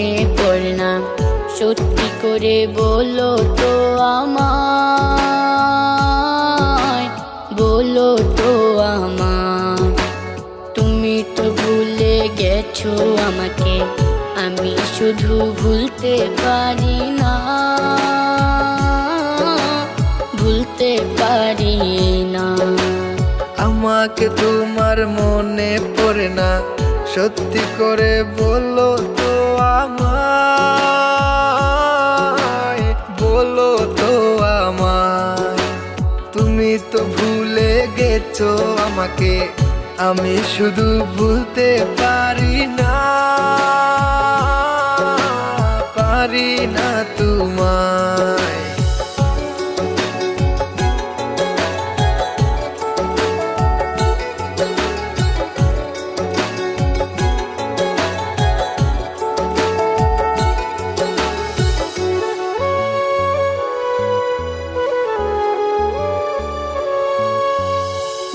মনে পড়ে না, সত্যি করে বলো তো আমায়, বলো তো আমায়। তুমি তো ভুলে গেছো আমাকে, আমি শুধু ভুলতে পারি না, ভুলতে পারি না। আমাকে তোমার মনে পড়ে না, সত্যি করে বলো তো আমায়, বলো তো আমায়। তুমি তো ভুলে গেছো আমাকে, আমি শুধু ভুলতে পারি না, পারি না তোমায়।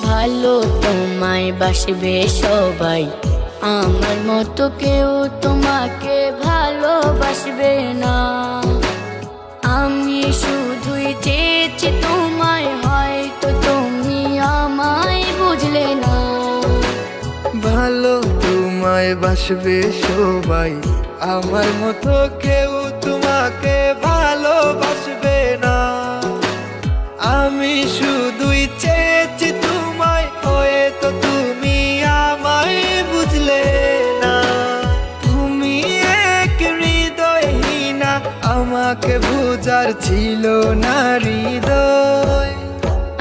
ভালো তোমায় বাসবে সবাই, আমার মতো কেউ তোমাকে ভালোবাসবে না। আমি শুধুই চেয়েছি তোমায়, হয়তো তুমি আমায় বুঝলে না। ভালো তোমায় বাসবে সবাই, আমার মতো কেউ তোমাকে ভালোবাসবে না। আমি শুধুই চেয়েছি তোমায়, হয়তো তুমি আমায় বুঝলে না। তুমি এক হৃদয়হীনা, আমাকে বুঝার ছিল না হৃদয়।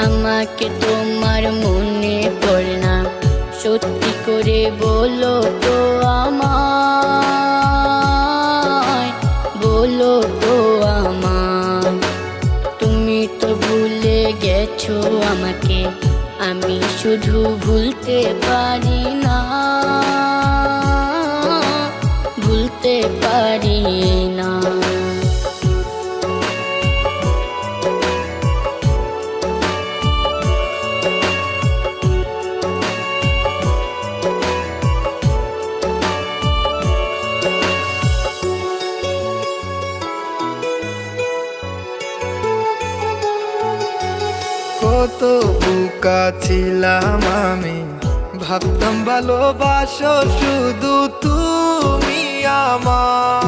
আমাকে তোমার মনে পড়ে না, সত্যি করে বলো তো আমায়, বলো তো আমায়। তুমি তো ভুলে গেছো আমাকে, আমি শুধু ভুলতে পারি না, ভুলতে পারি না। কত বোকা ছিলাম আমি, ভাবতাম ভালোবাসো শুধু তুমি আমার।